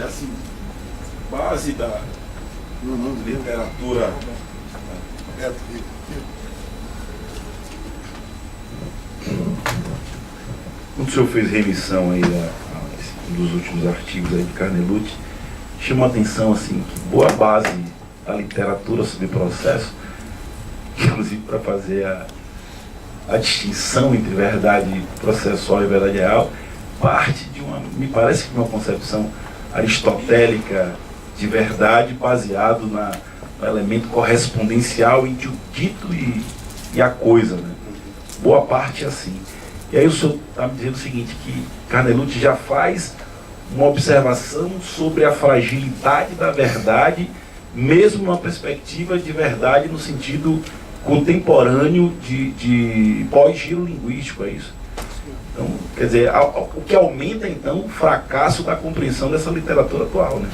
Assim, base da literatura. Quando o senhor fez remissão aí a um dos últimos artigos aí de Carnelutti, chamou a atenção assim, que boa base da literatura sobre processo, inclusive para fazer a distinção entre verdade processual e verdade real, parte de me parece que de uma concepção aristotélica de verdade baseado no elemento correspondencial entre o dito e a coisa, né? Boa parte é assim. E aí o senhor está me dizendo o seguinte, que Carnelutti já faz uma observação sobre a fragilidade da verdade, mesmo numa perspectiva de verdade no sentido contemporâneo de pós-giro linguístico, é isso? Então, quer dizer, o que aumenta então o fracasso da compreensão dessa literatura atual, né?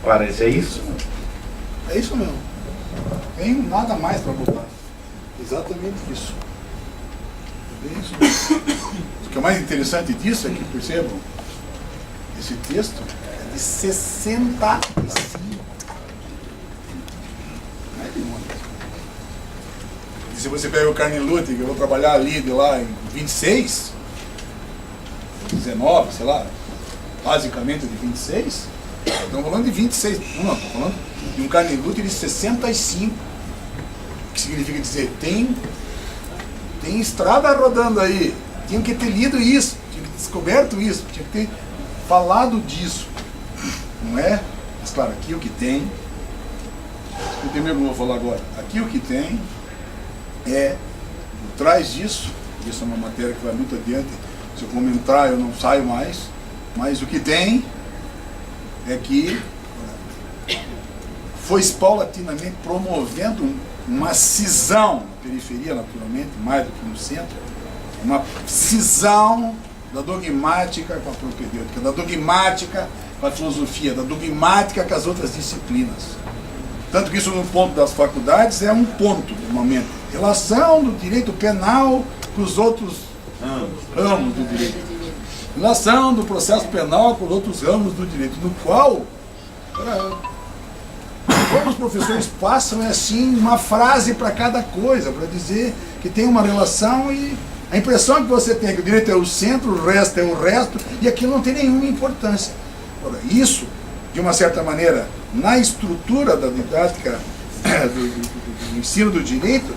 Parece, é isso? É isso mesmo. Tem nada mais para botar. Exatamente isso. É isso mesmo. O que é mais interessante disso é que, percebam, esse texto é de 65. Não é de muito. E se você pega o Carnelutti, que eu vou trabalhar ali de lá em 26, 19, sei lá, basicamente de 26, estamos falando de 26, não, estou falando de um Carnelutti de 65, que significa dizer, tem estrada rodando aí, tinha que ter lido isso, tinha que ter descoberto isso, tinha que ter falado disso, não é? Mas claro, aqui o que tem, escutei mesmo que eu vou falar agora, aqui o que tem é, por trás disso, isso é uma matéria que vai muito adiante, se eu comentar eu não saio mais, mas o que tem é que foi paulatinamente promovendo uma cisão na periferia, naturalmente, mais do que no centro, uma cisão da dogmática com a propedêutica, da dogmática com a filosofia, da dogmática com as outras disciplinas. Tanto que isso no ponto das faculdades é um ponto, normalmente. Relação do direito penal com os outros ramos do direito. Relação do processo penal com os outros ramos do direito, no qual como os professores passam é assim uma frase para cada coisa, para dizer que tem uma relação e a impressão que você tem é que o direito é o centro, o resto é o resto e aquilo não tem nenhuma importância. Ora, isso, de uma certa maneira, na estrutura da didática do ensino do direito,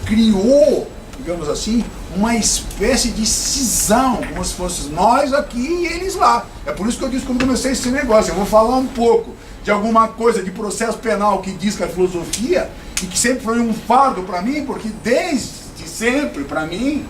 criou, digamos assim, uma espécie de cisão, como se fosse nós aqui e eles lá. É por isso que eu disse quando comecei esse negócio, eu vou falar um pouco de alguma coisa de processo penal que diz que a filosofia, e que sempre foi um fardo para mim, porque desde sempre para mim,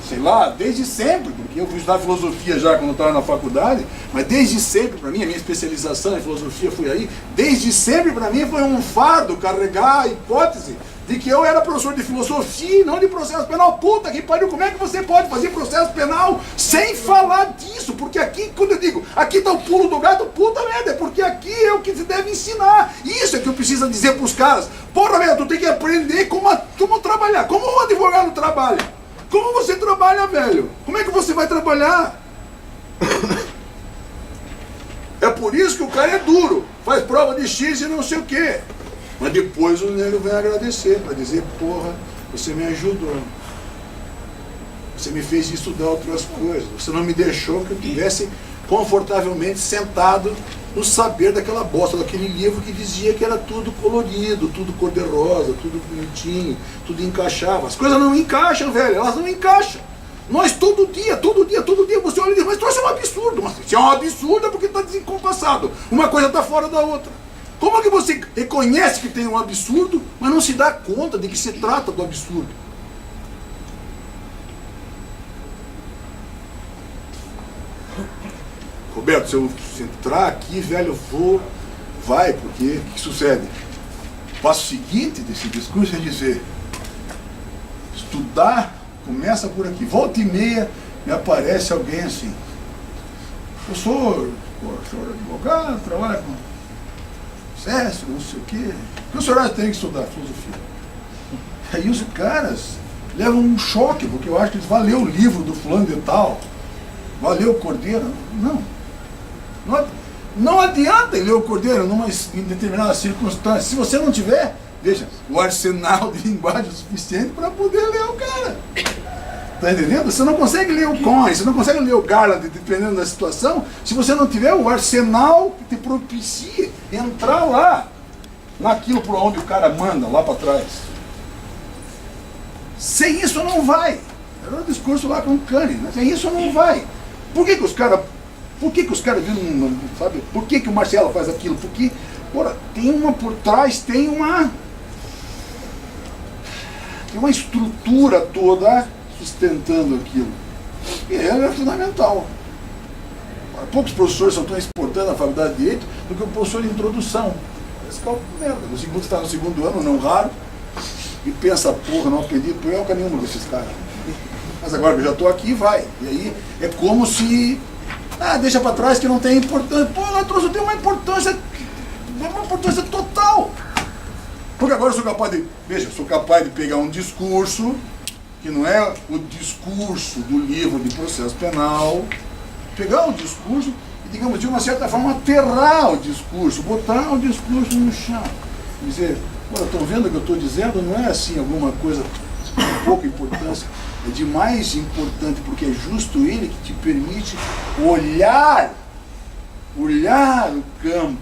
sei lá, desde sempre, porque eu fui estudar filosofia já quando eu estava na faculdade, mas desde sempre para mim, a minha especialização em filosofia foi aí, desde sempre para mim foi um fardo carregar a hipótese de que eu era professor de filosofia e não de processo penal. Puta que pariu, como é que você pode fazer processo penal sem falar disso? Porque aqui, quando eu digo, aqui tá o pulo do gato, puta merda, é porque aqui é o que se deve ensinar. Isso é que eu preciso dizer pros caras. Porra, velho, tu tem que aprender como trabalhar, como um advogado trabalha. Como você trabalha, velho? Como é que você vai trabalhar? É por isso que o cara é duro, faz prova de X e não sei o quê. Mas depois o nego vem agradecer, para dizer, porra, você me ajudou. Você me fez estudar outras coisas. Você não me deixou que eu estivesse confortavelmente sentado no saber daquela bosta, daquele livro que dizia que era tudo colorido, tudo cor-de-rosa, tudo bonitinho, tudo encaixava. As coisas não encaixam, velho, elas não encaixam. Nós todo dia, você olha e diz, mas isso é um absurdo. Mas se é um absurdo é porque está desencompassado. Uma coisa está fora da outra. Como é que você reconhece que tem um absurdo, mas não se dá conta de que se trata do absurdo? Roberto, se eu entrar aqui, velho, vai, porque o que sucede? O passo seguinte desse discurso é dizer, estudar começa por aqui. Volta e meia me aparece alguém assim, professor, senhor advogado, trabalha com SESC, não sei o quê. O que o senhor tem que estudar? Filosofia. Aí os caras levam um choque, porque eu acho que eles vão ler o livro do fulano de tal, vai ler o Cordeiro. Não adianta ler o Cordeiro em determinadas circunstâncias. Se você não tiver, veja, o arsenal de linguagem suficiente para poder ler o cara. Está entendendo? Você não consegue ler o Cohen, você não consegue ler o Garland, dependendo da situação, se você não tiver o arsenal que te propicie entrar lá, naquilo por onde o cara manda, lá para trás. Sem isso não vai. Era um discurso lá com o Kahneman, mas sem isso não vai. Por que os caras viram, sabe? Por que o Marcelo faz aquilo? Porque, ora, tem uma por trás, tem uma estrutura toda sustentando aquilo. E ela é fundamental. Poucos professores só estão exportando a faculdade de Direito do que o professor de introdução. Esse é o merda. Você está no segundo ano, não raro, e pensa, porra, não aprendi porra nenhuma com esses caras. Mas agora que eu já estou aqui, vai. E aí é como se... deixa para trás que não tem importância. Pô, lá trouxe, tem uma importância total. Porque agora eu sou capaz de... Veja, eu sou capaz de pegar um discurso que não é o discurso do livro de processo penal, pegar o discurso e, digamos, de uma certa forma, aterrar o discurso, botar o discurso no chão. Dizer, olha, estão vendo o que eu estou dizendo? Não é assim alguma coisa de pouca importância, é de mais importante, porque é justo ele que te permite olhar o campo,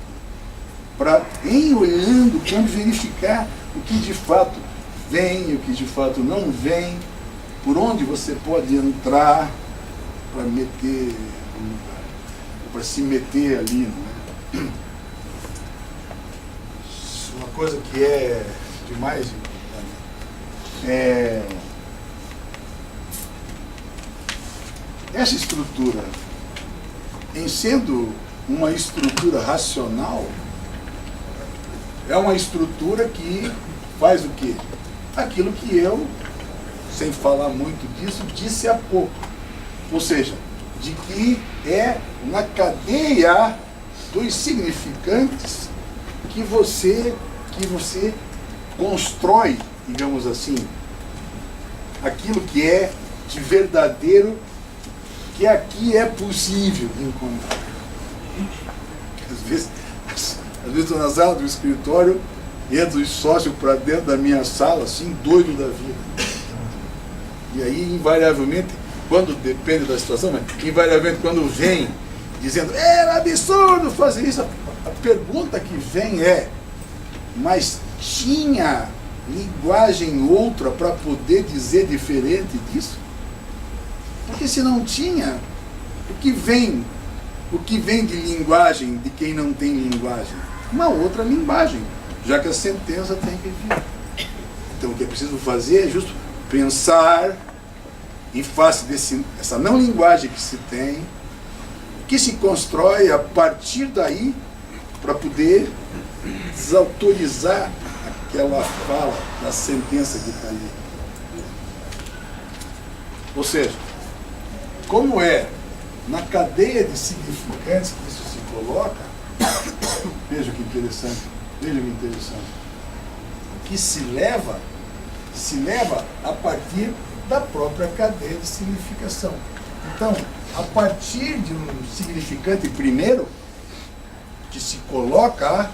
para, em olhando o campo, verificar o que de fato vem, o que de fato não vem, por onde você pode entrar para meter, para se meter ali, não é? Uma coisa que é demais é essa estrutura, em sendo uma estrutura racional, é uma estrutura que faz o quê? Aquilo que eu, sem falar muito disso, disse há pouco. Ou seja, de que é na cadeia dos significantes que você constrói, digamos assim, aquilo que é de verdadeiro, que aqui é possível encontrar. Às vezes estou na sala do escritório, entro os sócios para dentro da minha sala, assim, doido da vida. E aí, invariavelmente, quando depende da situação, mas invariavelmente quando vem dizendo, era absurdo fazer isso, a pergunta que vem é, mas tinha linguagem outra para poder dizer diferente disso? Porque se não tinha, o que vem de linguagem de quem não tem linguagem? Uma outra linguagem, já que a sentença tem que vir. Então o que é preciso fazer é justo pensar em face dessa não linguagem que se tem, que se constrói a partir daí para poder desautorizar aquela fala da sentença que está ali. Ou seja, como é na cadeia de significantes que isso se coloca, veja que interessante, o que se leva a partir da própria cadeia de significação. Então, a partir de um significante primeiro, que se coloca,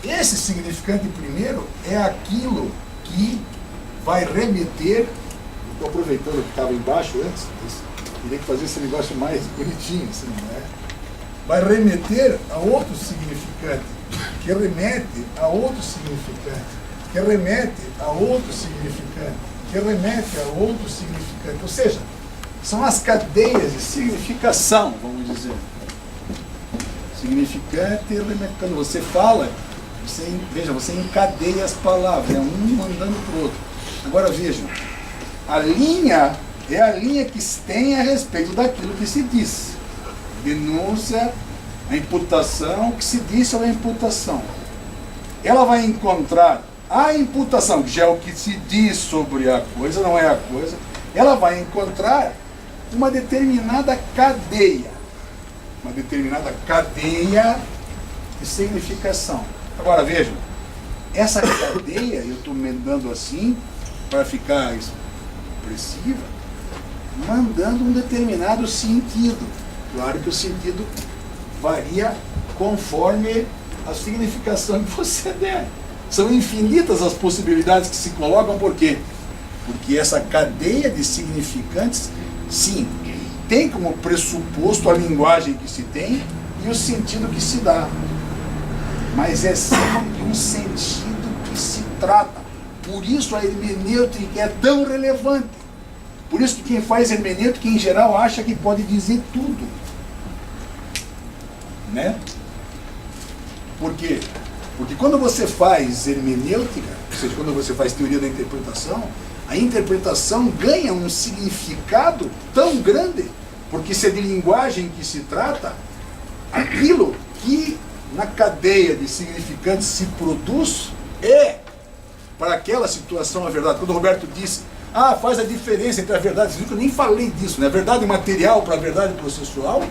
esse significante primeiro é aquilo que vai remeter, estou aproveitando o que estava embaixo antes, queria fazer esse negócio mais bonitinho, assim, né? Vai remeter a outro significante, que remete a outro significante, que remete a outro significante, que remete a outro significante. Ou seja, são as cadeias de significação, vamos dizer. Significante e remete. Quando você fala, você encadeia as palavras, é um mandando para o outro. Agora vejam, a linha é a linha que se tem a respeito daquilo que se diz. Denúncia, a imputação, o que se disse é a imputação. Ela vai encontrar a imputação, que já é o que se diz sobre a coisa, não é a coisa, ela vai encontrar uma determinada cadeia de significação. Agora vejam, essa cadeia, eu estou emendando assim, para ficar expressiva, mandando um determinado sentido. Claro que o sentido varia conforme a significação que você der. São infinitas as possibilidades que se colocam, por quê? Porque essa cadeia de significantes, sim, tem como pressuposto a linguagem que se tem e o sentido que se dá. Mas é sempre um sentido que se trata. Por isso a hermenêutica é tão relevante. Por isso que quem faz hermenêutica, em geral, acha que pode dizer tudo. Né? Por quê? Porque quando você faz hermenêutica, ou seja, quando você faz teoria da interpretação, a interpretação ganha um significado tão grande, porque se é de linguagem que se trata, aquilo que na cadeia de significantes se produz é, para aquela situação, a verdade. Quando o Roberto disse, faz a diferença entre a verdade, eu nem falei disso, né? A verdade material para a verdade processual.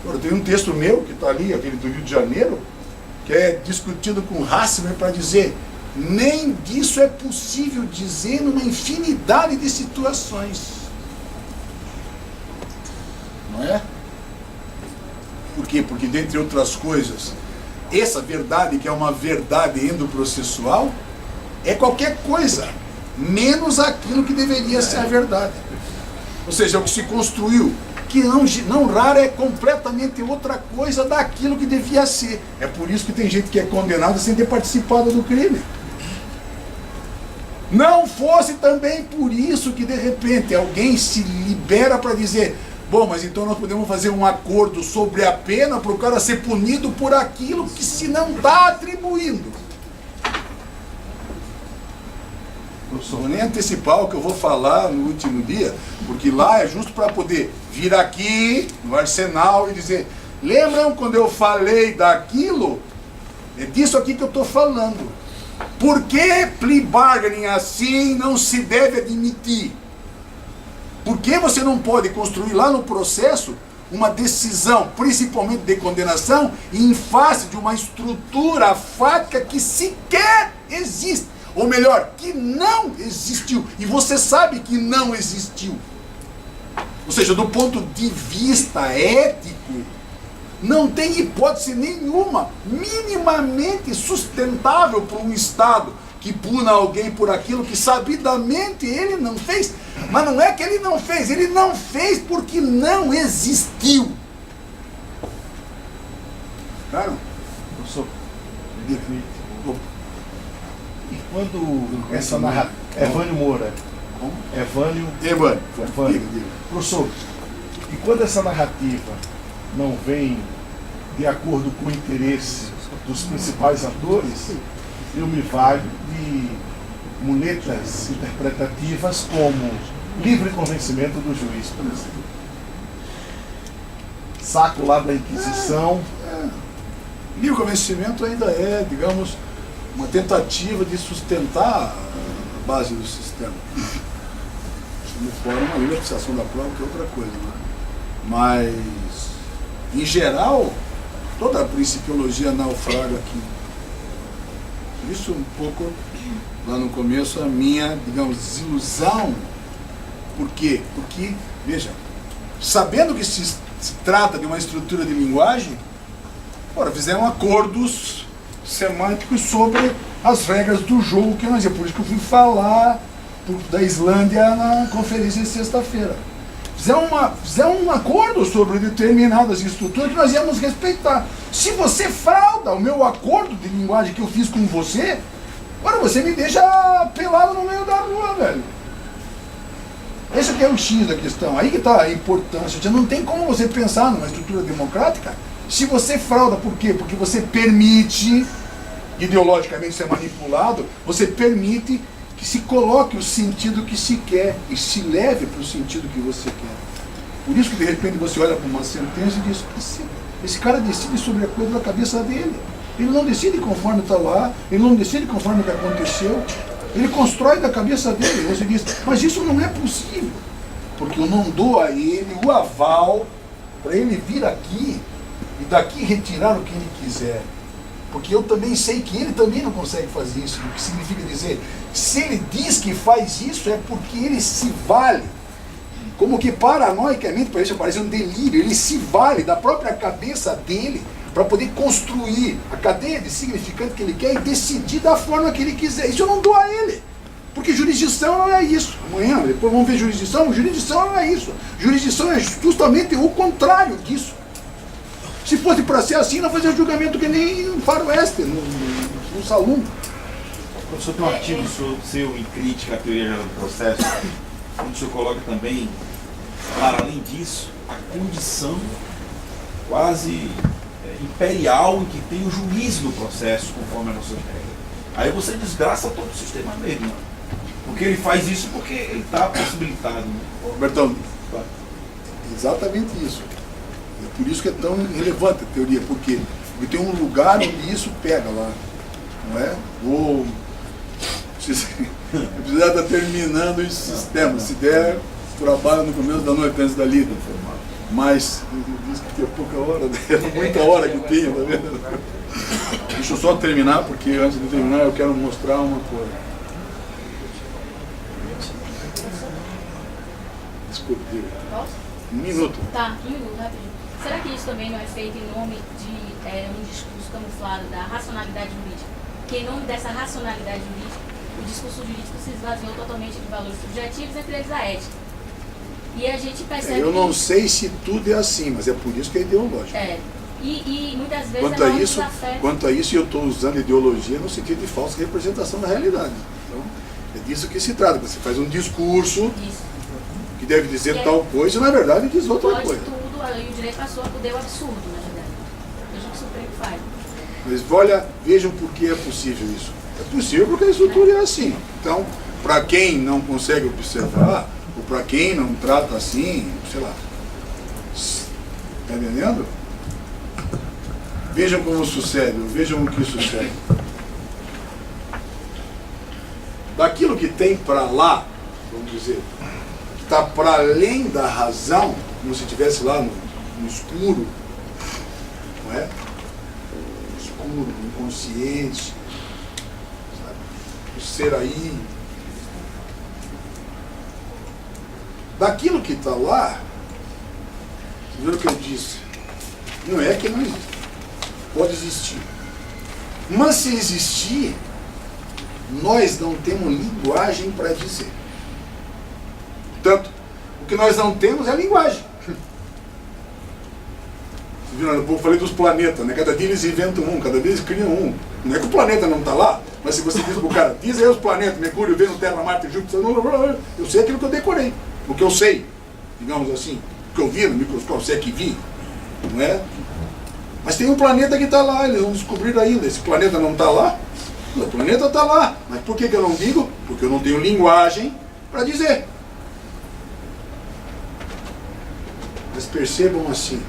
Eu tenho um texto meu, que está ali, aquele do Rio de Janeiro, que é discutido com Hassler para dizer, nem disso é possível dizer numa infinidade de situações. Não é? Por quê? Porque, dentre outras coisas, essa verdade, que é uma verdade endoprocessual, é qualquer coisa, menos aquilo que deveria ser a verdade. Ou seja, o que se construiu, que não raro é completamente outra coisa daquilo que devia ser. É por isso que tem gente que é condenada sem ter participado do crime. Não fosse também por isso que de repente alguém se libera para dizer, bom, mas então nós podemos fazer um acordo sobre a pena para o cara ser punido por aquilo que se não está atribuindo. Não vou nem antecipar o que eu vou falar no último dia, porque lá é justo para poder vir aqui no arsenal e dizer, lembram quando eu falei daquilo? É disso aqui que eu estou falando. Por que plea bargaining assim não se deve admitir? Por que você não pode construir lá no processo uma decisão, principalmente de condenação, em face de uma estrutura fática que sequer existe? Ou melhor, que não existiu. E você sabe que não existiu. Ou seja, do ponto de vista ético, não tem hipótese nenhuma, minimamente sustentável para um Estado que puna alguém por aquilo que sabidamente ele não fez. Mas não é que ele não fez porque não existiu. Claro? Professor, e quando essa narrativa... Evânio Moura. Evânio. Professor, e quando essa narrativa não vem de acordo com o interesse dos principais atores, eu me valho de muletas interpretativas como livre convencimento do juiz, por exemplo. Saco lá da Inquisição. Livre convencimento ainda é, digamos, uma tentativa de sustentar a base do sistema. No fora uma livre apreciação da prova, que é outra coisa, né? Mas, em geral, toda a principiologia naufraga aqui. Por isso, um pouco, lá no começo, a minha, digamos, desilusão. Por quê? Porque, veja, sabendo que se trata de uma estrutura de linguagem, fizeram acordos semânticos sobre as regras do jogo que nós... É por isso que eu fui falar da Islândia na conferência de sexta-feira. Fizeram um acordo sobre determinadas estruturas que nós íamos respeitar. Se você frauda o meu acordo de linguagem que eu fiz com você, agora você me deixa pelado no meio da rua, velho. Esse aqui é o X da questão. Aí que está a importância. Já não tem como você pensar numa estrutura democrática se você frauda. Por quê? Porque você permite, ideologicamente ser manipulado, você permite que se coloque o sentido que se quer e se leve para o sentido que você quer. Por isso que de repente você olha para uma sentença e diz, esse cara decide sobre a coisa da cabeça dele. Ele não decide conforme está lá, ele não decide conforme o que aconteceu, ele constrói da cabeça dele. Você diz, mas isso não é possível, porque eu não dou a ele o aval para ele vir aqui e daqui retirar o que ele quiser. Porque eu também sei que ele também não consegue fazer isso. O que significa dizer, se ele diz que faz isso, é porque ele se vale. Como que paranoicamente, para isso parece um delírio, ele se vale da própria cabeça dele para poder construir a cadeia de significante que ele quer e decidir da forma que ele quiser. Isso eu não dou a ele. Porque jurisdição não é isso. Amanhã, depois vamos ver jurisdição. Jurisdição não é isso. Jurisdição é justamente o contrário disso. Se fosse para ser assim, não fazia julgamento que nem no faroeste, no salão. Professor, tem um artigo seu em crítica à teoria geral do processo, onde o senhor coloca também, para além disso, a condição quase imperial em que tem o juiz no processo, conforme a nossa regra. Aí você desgraça todo o sistema mesmo. Porque ele faz isso porque ele está possibilitado. Né? Bertão, exatamente isso. É por isso que é tão relevante a teoria, porque tem um lugar onde isso pega lá. Não é? Ou eu precisava estar terminando esse sistema. Se der, trabalha no começo da noite antes da lida. Mas eu disse que tinha pouca hora, muita hora que tinha, tá vendo? Deixa eu só terminar, porque antes de terminar eu quero mostrar uma coisa. Desculpe, diga. Um minuto. Tá, um minuto, rapidinho. Será que isso também não é feito em nome de um discurso camuflado da racionalidade jurídica? Porque em nome dessa racionalidade jurídica, o discurso jurídico se esvaziou totalmente de valores subjetivos, entre eles a ética. E a gente percebe eu não sei se tudo é assim, mas é por isso que é ideológico. E muitas vezes quanto a isso, eu estou usando ideologia no sentido de falsa representação da realidade. Então, é disso que se trata. Você faz um discurso que deve dizer tal coisa e, na verdade, diz outra coisa. Tudo, aí o direito passou a poder o absurdo, na verdade. Veja o que o Supremo faz. Mas vejam por que é possível isso. É possível porque a estrutura é assim. Então, para quem não consegue observar, ou para quem não trata assim, sei lá, está entendendo? Vejam como sucede, vejam o que sucede. Daquilo que tem para lá, vamos dizer, que está para além da razão, como se estivesse lá no escuro, não é? No escuro, no inconsciente, sabe? O ser aí. Daquilo que está lá, vocês viram o que eu disse? Não é que não existe. Pode existir. Mas se existir, nós não temos linguagem para dizer. Portanto, o que nós não temos é linguagem. Vocês viram? Eu falei dos planetas, né? Cada dia eles inventam um, cada dia eles criam um. Não é que o planeta não está lá, mas se você diz para o cara, diz aí os planetas, Mercúrio, Vênus, Terra, Marte, Júpiter, eu sei aquilo que eu decorei. O que eu sei, digamos assim, o que eu vi no microscópio, se é que vi, não é? Mas tem um planeta que está lá, eles vão descobrir ainda. Esse planeta não está lá? O planeta está lá. Mas por que eu não digo? Porque eu não tenho linguagem para dizer. Mas percebam assim.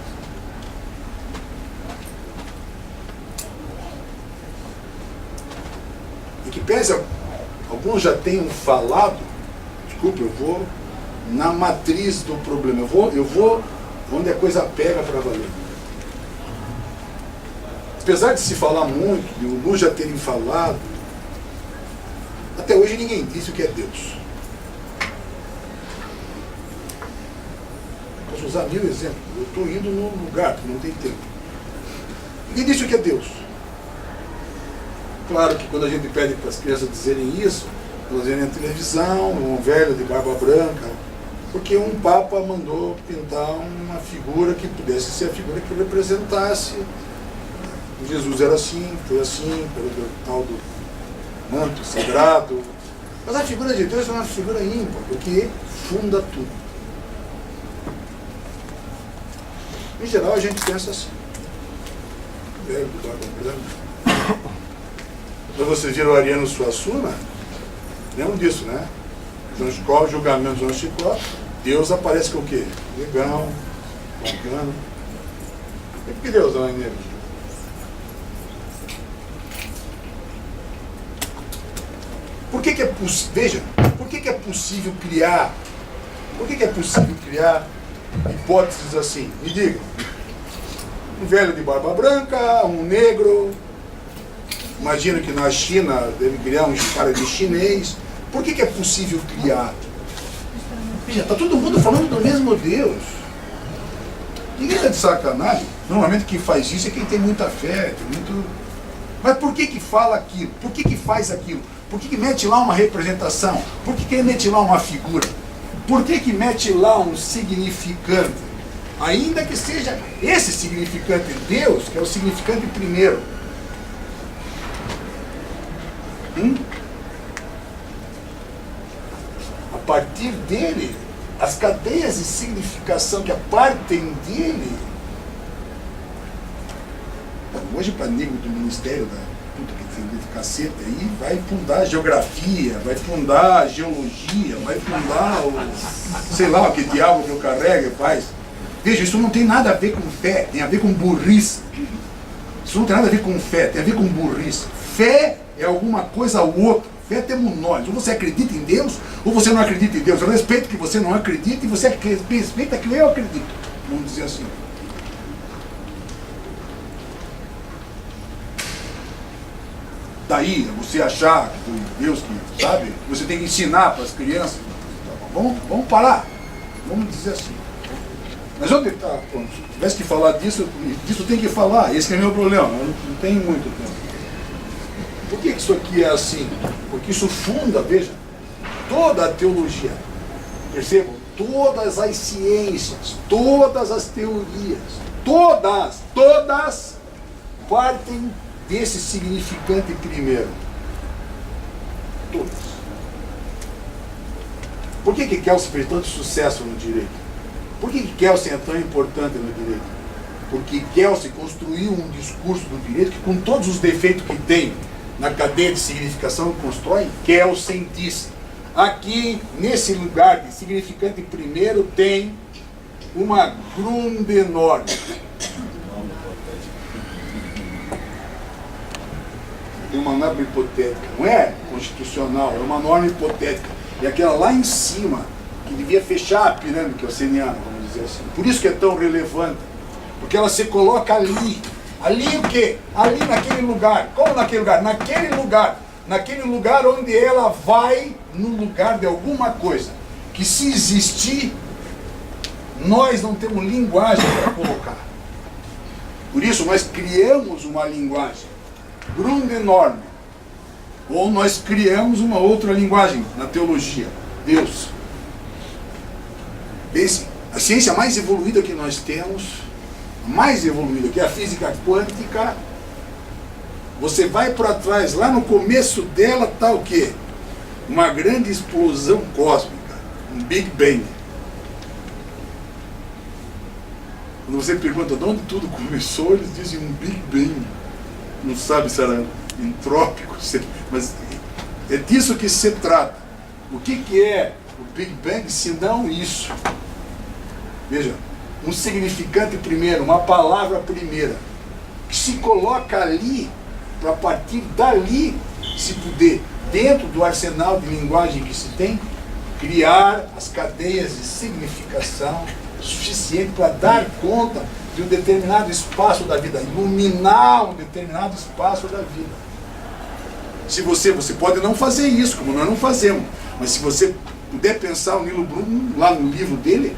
E que pese, alguns já tenham falado, desculpe, eu vou na matriz do problema. Eu vou onde a coisa pega para valer. Apesar de se falar muito, de alguns já terem falado, até hoje ninguém disse o que é Deus. Posso usar 1000 exemplos. Eu estou indo num lugar que não tem tempo. Ninguém disse o que é Deus. Claro que quando a gente pede para as crianças dizerem isso, elas verem na televisão, um velho de barba branca, porque um papa mandou pintar uma figura que pudesse ser a figura que representasse. Jesus era assim, foi assim, pelo tal do manto sagrado. Mas a figura de Deus é uma figura ímpar, porque funda tudo. Em geral a gente pensa assim. Velho de barba branca. Quando vocês viram o Ariano Suassuna, lembram disso, né? Qual o julgamento de João Chicó? Deus aparece com o quê? Legal, bacana. E por que Deus não é negro? Por que é possível? Veja, por que é possível criar? Por que é possível criar hipóteses assim? Me digam. Um velho de barba branca, um negro, Imagina que na China deve criar um cara de chinês. Por que é possível criar? Está todo mundo falando do mesmo Deus. Ninguém está de sacanagem. Normalmente quem faz isso é quem tem muita fé, tem muito... Mas por que fala aquilo? Por que faz aquilo? Por que mete lá uma representação? Por que mete lá uma figura? Por que mete lá um significante? Ainda que seja esse significante Deus, que é o significante primeiro. A partir dele, as cadeias de significação que partem dele. Hoje, para nível do ministério da puta que tem de caceta aí, vai fundar geografia, vai fundar geologia, vai fundar sei lá o que diabo que eu carrego e faz. Veja, isso não tem nada a ver com fé, tem a ver com burrice. Isso não tem nada a ver com fé, tem a ver com burrice. Fé é alguma coisa ou outra. Fé temos nós. Ou você acredita em Deus, ou você não acredita em Deus. Eu respeito que você não acredita e você respeita que eu acredito. Vamos dizer assim. Daí, você achar que foi Deus que sabe, você tem que ensinar para as crianças. Vamos parar. Vamos dizer assim. Mas onde está? Se tivesse que falar disso tem que falar. Esse é o meu problema. Eu não tenho muito tempo. Por que isso aqui é assim? Porque isso funda, veja, toda a teologia. Percebam? Todas as ciências, todas as teorias, todas partem desse significante primeiro. Todas. Por que Kelsen fez tanto sucesso no direito? Por que Kelsen é tão importante no direito? Porque Kelsen construiu um discurso do direito que, com todos os defeitos que tem na cadeia de significação que constrói, Kelsen disse: aqui, nesse lugar de significante primeiro, tem uma Grundnorm. Tem uma norma hipotética, não é constitucional, é uma norma hipotética. E aquela lá em cima, que devia fechar a pirâmide kelseniana, vamos dizer assim. Por isso que é tão relevante. Porque ela se coloca ali. Ali o quê? Ali naquele lugar. Como naquele lugar? Naquele lugar. Naquele lugar onde ela vai no lugar de alguma coisa. Que se existir, nós não temos linguagem para colocar. Por isso nós criamos uma linguagem. Grundnorm. Ou nós criamos uma outra linguagem na teologia. Deus. Pense, a ciência mais evoluída que nós temos, a mais evoluída, que é a física quântica, você vai para trás, lá no começo dela está o quê? Uma grande explosão cósmica, um Big Bang. Quando você pergunta de onde tudo começou, eles dizem um Big Bang. Não sabe se era entrópico, mas é disso que se trata. O que é o Big Bang se não isso? Veja, um significante primeiro, uma palavra primeira, que se coloca ali, para partir dali, se puder, dentro do arsenal de linguagem que se tem, criar as cadeias de significação suficiente para dar conta de um determinado espaço da vida, iluminar um determinado espaço da vida. Se você pode não fazer isso, como nós não fazemos, mas se você puder pensar o Nilo Bruno, lá no livro dele,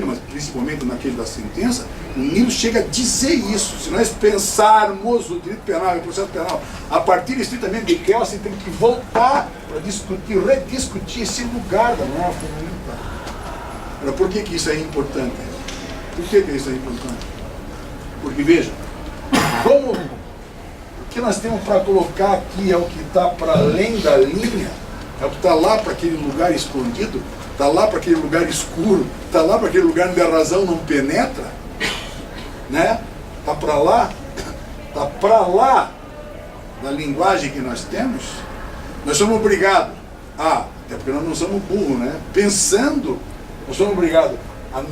mas principalmente naquele da sentença, o Nilo chega a dizer isso. Se nós pensarmos o direito penal e o processo penal a partir estritamente de Kelsen, tem que voltar para discutir, rediscutir esse lugar da norma fundamental. Por que isso é importante? Por que isso é importante? Porque, veja, como o que nós temos para colocar aqui é o que está para além da linha, é o que está lá para aquele lugar escondido, está lá para aquele lugar escuro, está lá para aquele lugar onde a razão não penetra, né? Está para lá da linguagem que nós temos. Nós somos obrigados a, até porque nós não somos burros, né? Pensando, nós somos obrigados a,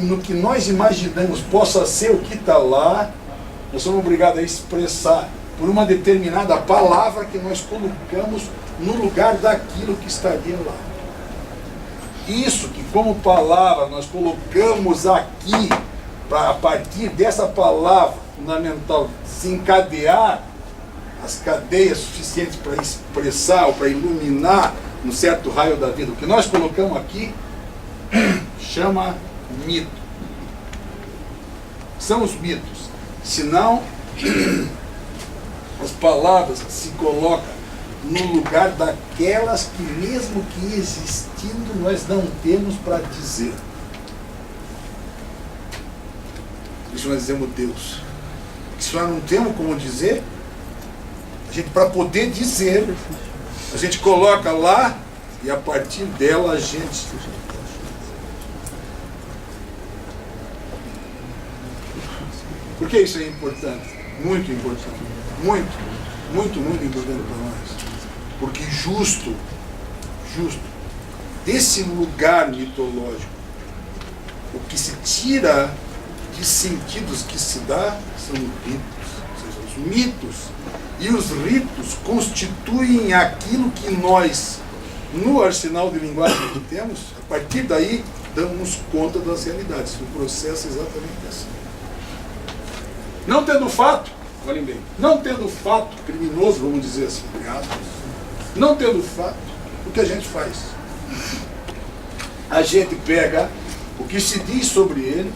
no que nós imaginamos possa ser o que está lá, nós somos obrigados a expressar por uma determinada palavra que nós colocamos no lugar daquilo que estaria lá. Isso que como palavra nós colocamos aqui, a partir dessa palavra, fundamental desencadear as cadeias suficientes para expressar ou para iluminar um certo raio da vida. O que nós colocamos aqui chama mito. São os mitos. Senão, as palavras que se colocam no lugar daquelas que, mesmo que existindo, nós não temos para dizer. Isso nós dizemos Deus. Se nós não temos como dizer, a gente, para poder dizer, a gente coloca lá e a partir dela a gente... Por que isso é importante? Muito importante. Muito importante para nós. Porque justo, desse lugar mitológico, o que se tira de sentidos que se dá são ritos. Ou seja, os mitos e os ritos constituem aquilo que nós, no arsenal de linguagem que temos, a partir daí, damos conta das realidades. O processo é exatamente assim. Não tendo fato, olhem bem, não tendo fato criminoso, vamos dizer assim, não tendo fato, o que a gente faz? A gente pega o que se diz sobre ele,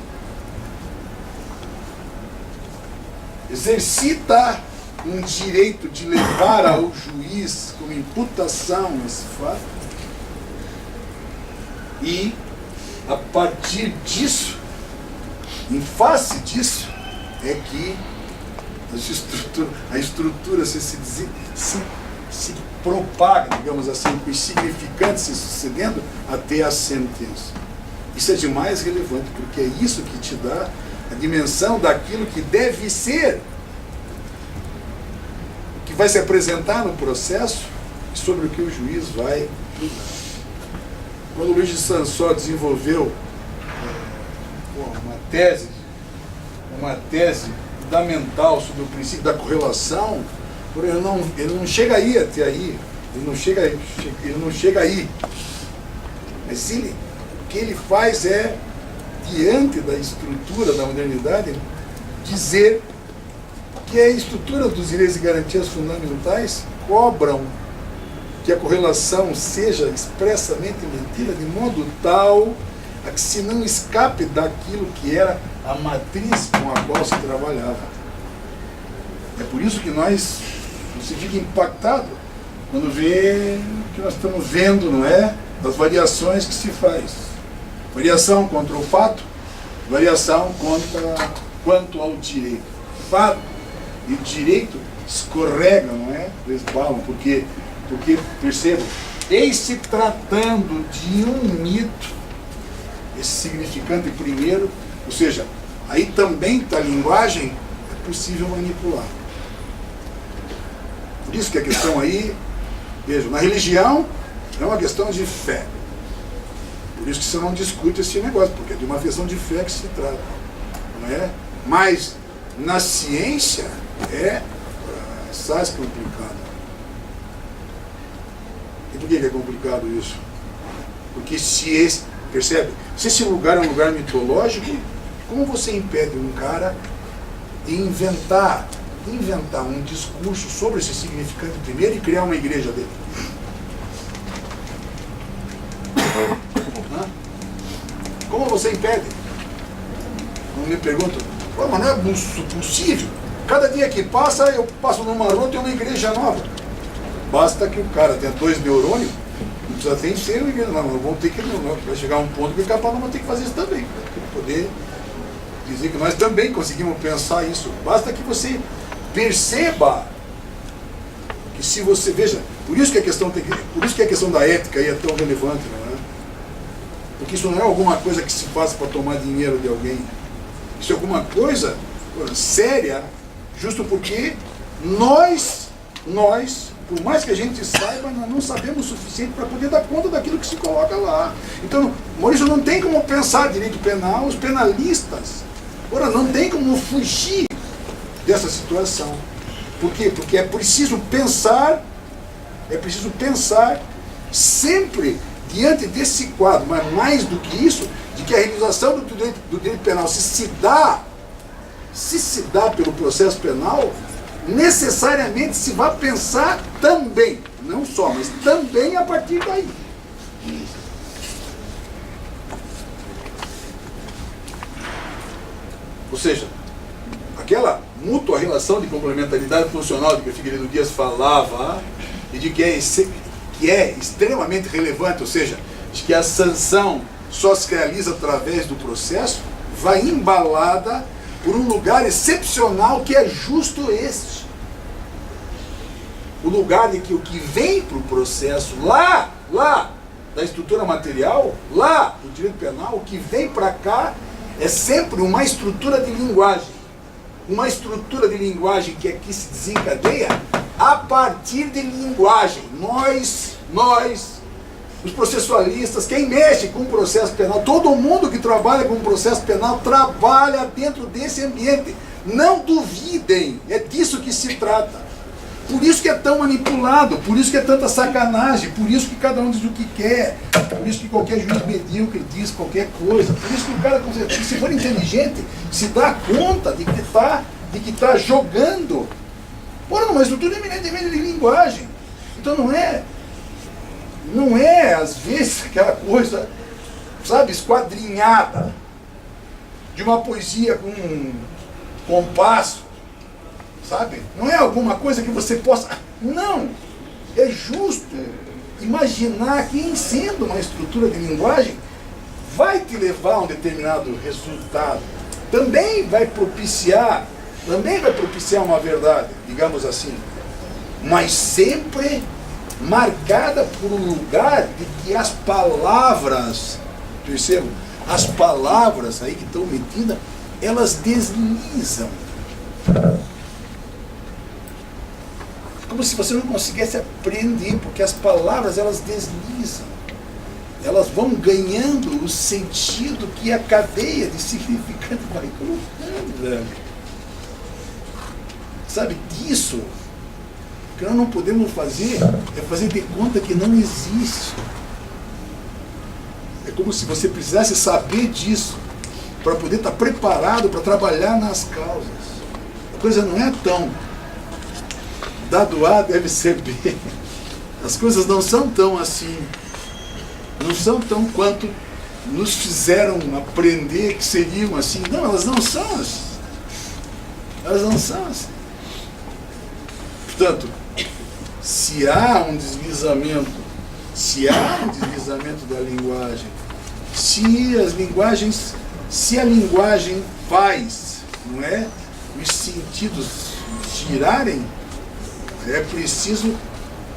exercita um direito de levar ao juiz como imputação esse fato, e a partir disso, em face disso, é que a estrutura se propaga, digamos assim, com os significantes se sucedendo até a sentença. Isso é de mais relevante, porque é isso que te dá a dimensão daquilo que deve ser, que vai se apresentar no processo e sobre o que o juiz vai julgar. Quando o Luiz de Sansó desenvolveu uma tese fundamental sobre o princípio da correlação, ele não chega aí até aí, ele não chega aí. Mas o que ele faz é, diante da estrutura da modernidade, dizer que a estrutura dos direitos e garantias fundamentais cobram que a correlação seja expressamente mantida de modo tal a que se não escape daquilo que era a matriz com a qual se trabalhava. É por isso que você fica impactado quando vê o que nós estamos vendo, não é? Das variações que se faz. Variação contra o fato, variação quanto ao direito. Fato e direito escorregam, não é? Resbalam, porque percebam, se tratando de um mito, esse significante primeiro, ou seja, aí também está a linguagem, é possível manipular. Por isso que a questão aí, vejam, na religião é uma questão de fé. Por isso que você não discute esse negócio, porque é de uma questão de fé que se trata, não é? Mas na ciência é mais complicado. E por que é complicado isso? Porque percebe? Se esse lugar é um lugar mitológico, como você impede um cara de inventar um discurso sobre esse significante primeiro e criar uma igreja dele? Como você impede? Quando me perguntam, mas não é possível. Cada dia que passa, eu passo numa rua e tem uma igreja nova. Basta que o cara tenha 2 neurônios, não precisa ter ser uma igreja nova. Vamos ter que, vai chegar um ponto que o capaz vai ter que fazer isso também, para poder dizer que nós também conseguimos pensar isso. Basta que você perceba que, se você veja, por isso que a questão da ética aí é tão relevante, não é? Porque isso não é alguma coisa que se faz para tomar dinheiro de alguém. Isso é alguma coisa séria, justo porque nós, por mais que a gente saiba, nós não sabemos o suficiente para poder dar conta daquilo que se coloca lá. Então, Maurício, não tem como pensar direito penal, os penalistas, não tem como fugir dessa situação. Por quê? Porque é preciso pensar sempre diante desse quadro, mas mais do que isso, de que a realização do direito penal se se dá pelo processo penal, necessariamente se vai pensar também, não só, mas também a partir daí. Ou seja, aquela mútua relação de complementaridade funcional de que o Figueiredo Dias falava, e de que é extremamente relevante, ou seja, de que a sanção só se realiza através do processo, vai embalada por um lugar excepcional que é justo este. O lugar de que o que vem para o processo, lá da estrutura material, lá do direito penal, o que vem para cá é sempre uma estrutura de linguagem. Uma estrutura de linguagem que aqui se desencadeia a partir de linguagem. Nós, os processualistas, quem mexe com o processo penal, todo mundo que trabalha com o processo penal trabalha dentro desse ambiente. Não duvidem, é disso que se trata. Por isso que é tão manipulado, por isso que é tanta sacanagem, por isso que cada um diz o que quer, por isso que qualquer juiz medíocre diz qualquer coisa, por isso que o cara, se for inteligente, se dá conta de que está jogando. Ora, uma estrutura eminentemente de linguagem. Então não é às vezes aquela coisa, sabe, esquadrinhada, de uma poesia com um compasso, sabe? Não é alguma coisa que você possa... Não! É justo imaginar que, em sendo uma estrutura de linguagem, vai te levar a um determinado resultado. Também vai propiciar uma verdade, digamos assim. Mas sempre marcada por um lugar de que as palavras, percebam? As palavras aí que estão metidas, elas deslizam. Como se você não conseguisse aprender, porque as palavras, elas deslizam. Elas vão ganhando o sentido que a cadeia de significado vai colocando, velho. Sabe disso? O que nós não podemos fazer é fazer de conta que não existe. É como se você precisasse saber disso para poder estar preparado para trabalhar nas causas. A coisa não é tão dado A deve ser B. As coisas não são tão assim. Não são tão quanto nos fizeram aprender que seriam assim. Não, elas não são assim. Elas não são assim. Portanto, se há um deslizamento da linguagem, se a linguagem faz, não é, os sentidos girarem, é preciso,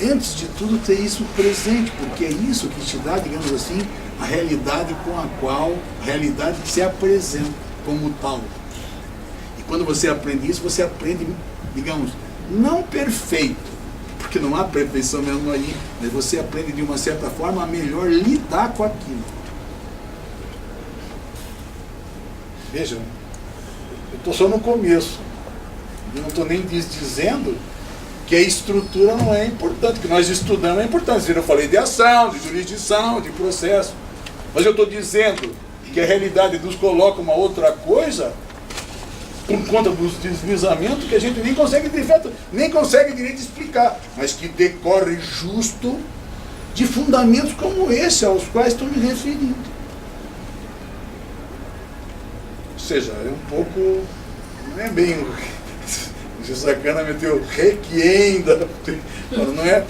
antes de tudo, ter isso presente, porque é isso que te dá, digamos assim, a realidade a realidade que se apresenta como tal. E quando você aprende isso, você aprende, digamos, não perfeito, porque não há perfeição mesmo aí, mas você aprende de uma certa forma a melhor lidar com aquilo. Vejam, eu estou só no começo, eu não estou nem dizendo que a estrutura não é importante, que nós estudamos é importante. Eu falei de ação, de jurisdição, de processo. Mas eu estou dizendo que a realidade nos coloca uma outra coisa, por conta dos deslizamentos, que a gente nem consegue direito explicar, mas que decorre justo de fundamentos como esse, aos quais estou me referindo. Ou seja, é um pouco... não é bem... O Sacana meteu requiem, não é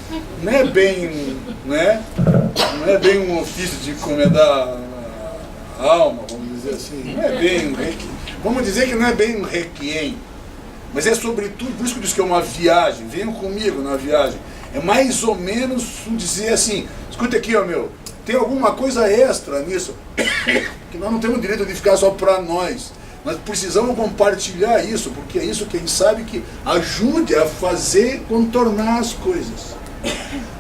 bem um ofício de encomendar a alma, vamos dizer assim. Não é bem um requiem. Vamos dizer que não é bem um requiem, mas é sobretudo, por isso que eu disse que é uma viagem. Venham comigo na viagem. É mais ou menos dizer assim, escuta aqui, ó meu, tem alguma coisa extra nisso, que nós não temos direito de ficar só para nós. Nós precisamos compartilhar isso, porque é isso, quem sabe, que ajude a fazer contornar as coisas.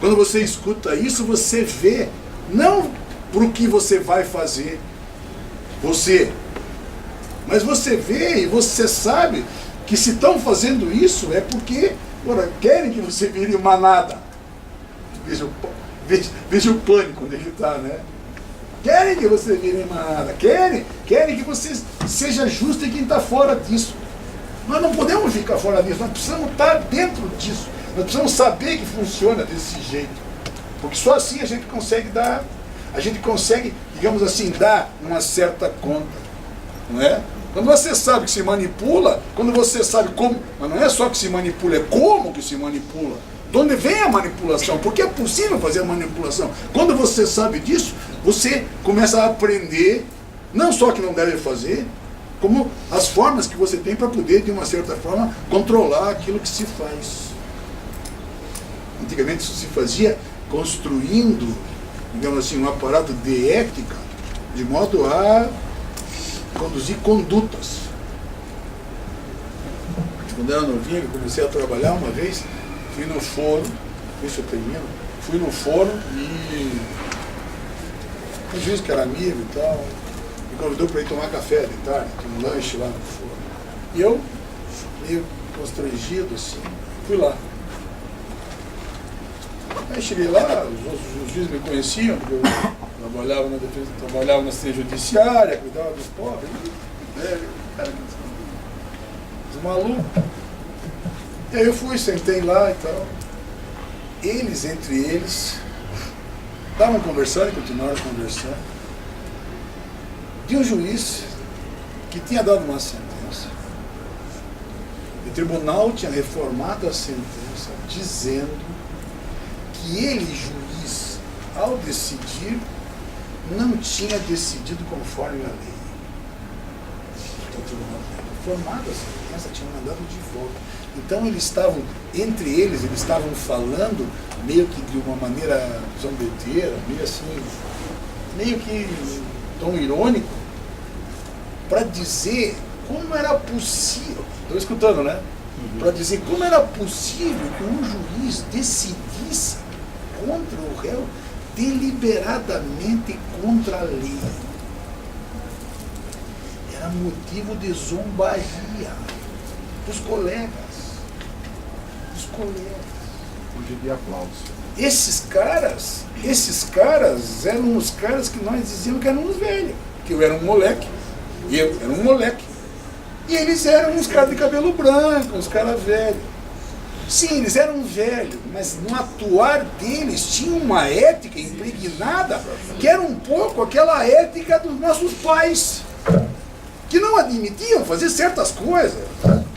Quando você escuta isso, você vê, não para o que você vai fazer, mas você vê e você sabe que se estão fazendo isso é porque, querem que você vire manada. Veja o pânico onde ele está, né? Querem que você vire manada, querem que você seja justo em quem está fora disso. Nós não podemos ficar fora disso, nós precisamos estar dentro disso. Nós precisamos saber que funciona desse jeito. Porque só assim a gente consegue, digamos assim, dar uma certa conta. Não é? Quando você sabe que se manipula, quando você sabe como, mas não é só que se manipula, é como que se manipula. De onde vem a manipulação? Porque é possível fazer a manipulação. Quando você sabe disso, você começa a aprender, não só que não deve fazer, como as formas que você tem para poder, de uma certa forma, controlar aquilo que se faz. Antigamente isso se fazia construindo, digamos assim, um aparato de ética, de modo a conduzir condutas. Quando eu era novinho, eu comecei a trabalhar uma vez, fui no fórum, isso eu termino, fui no fórum e um juiz que era amigo e tal, me convidou para ir tomar café de tarde, tinha um lanche lá no fórum. E eu, meio constrangido assim, fui lá. Aí cheguei lá, os juízes me conheciam, porque eu trabalhava na defesa, trabalhava na assistência judiciária, cuidava dos pobres, os malucos. E aí eu fui, sentei lá e tal. Eles, entre eles, estavam conversando e continuaram conversando. De um juiz que tinha dado uma sentença. O tribunal tinha reformado a sentença, dizendo que ele, juiz, ao decidir, não tinha decidido conforme a lei. Então, o tribunal tinha reformado a sentença, tinha mandado de volta. Então, eles estavam, entre eles estavam falando meio que de uma maneira zombeteira, meio assim, meio que um tom irônico, para dizer como era possível, estou escutando, né? Para dizer como era possível que um juiz decidisse contra o réu deliberadamente contra a lei. Era motivo de zombaria dos colegas. Dos colegas. Hoje de aplauso. Esses caras eram os caras que nós dizíamos que eram uns velhos. Que eu era um moleque. E eu era um moleque. E eles eram uns caras de cabelo branco, uns caras velhos. Sim, eles eram velhos, mas no atuar deles tinha uma ética impregnada que era um pouco aquela ética dos nossos pais, que não admitiam fazer certas coisas.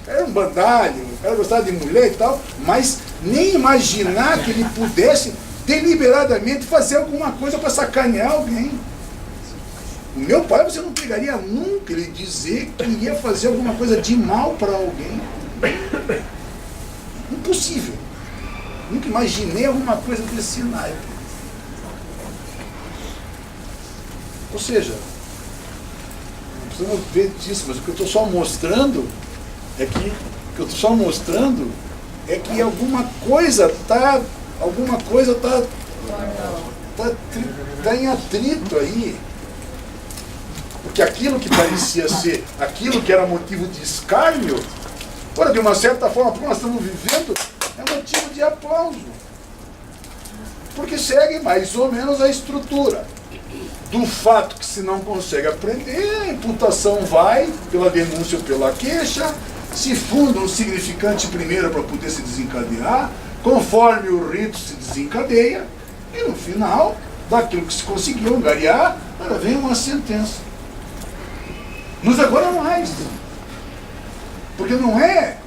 Era um bandalho, era gostava de mulher e tal, mas nem imaginar que ele pudesse deliberadamente fazer alguma coisa para sacanear alguém. O meu pai, você não pegaria nunca ele dizer que ia fazer alguma coisa de mal para alguém. Impossível. Nunca imaginei alguma coisa desse naipe. Ou seja, não precisamos ver disso, mas o que eu estou só mostrando é que alguma coisa está em atrito aí. Porque aquilo que parecia ser, aquilo que era motivo de escárnio, de uma certa forma, porque nós estamos vivendo, é motivo de aplauso. Porque segue mais ou menos a estrutura do fato que se não consegue aprender, a imputação vai pela denúncia ou pela queixa, se funda um significante primeiro para poder se desencadear, conforme o rito se desencadeia, e no final, daquilo que se conseguiu angariar, vem uma sentença. Mas agora mais. Porque não é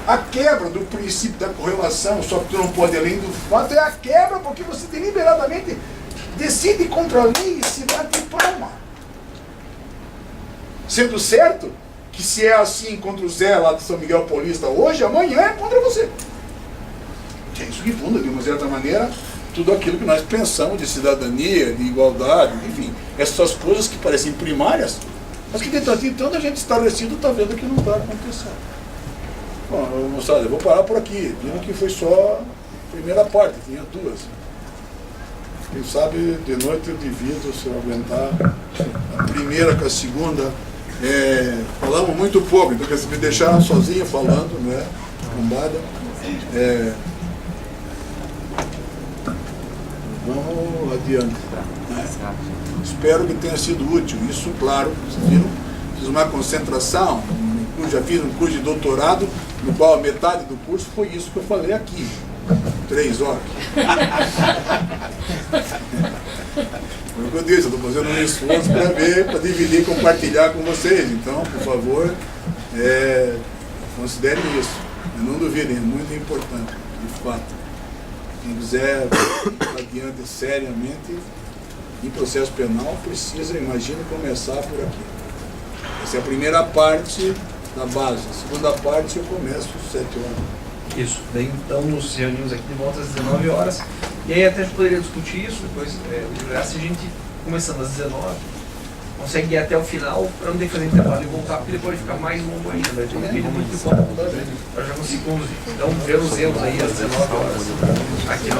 a quebra do princípio da correlação, só que tu não pode além do fato, é a quebra porque você deliberadamente decide contra a lei e se bate palma. Sendo certo que se é assim contra o Zé lá de São Miguel Paulista hoje, amanhã é contra você. Que é isso que funda, de uma certa maneira, tudo aquilo que nós pensamos de cidadania, de igualdade, enfim, essas coisas que parecem primárias, mas que de tanto em tanto a gente estarrecido está vendo que não está acontecendo. Bom, moçada, eu vou parar por aqui. Viram que foi só a primeira parte, tinha duas. Quem sabe de noite eu divido, se eu aguentar a primeira com a segunda. Falamos muito pouco, então se me deixaram sozinho falando, né? Bombada. Vamos adiante. Espero que tenha sido útil. Isso, claro, vocês viram, fiz uma concentração, curso, já fiz um curso de doutorado, no qual a metade do curso foi isso que eu falei aqui. 3 horas. Foi o que eu disse, eu estou fazendo um esforço para ver, para dividir e compartilhar com vocês. Então, por favor, considerem isso. Não duvidem, é muito importante, de fato. Quem quiser ir adiante seriamente em processo penal, precisa, imagina, começar por aqui. Essa é a primeira parte da base. A segunda parte eu começo às 7 horas. Isso. Daí então nos reunimos aqui de volta às 19 horas. E aí até a gente poderia discutir isso, depois se a gente, começando às 19, consegue ir até o final, para não ter que fazer intervalo e voltar, porque depois fica mais longo ainda. A gente divide muito de conta. Nós já conseguimos. Então vemos aí às 19 horas. Aqui na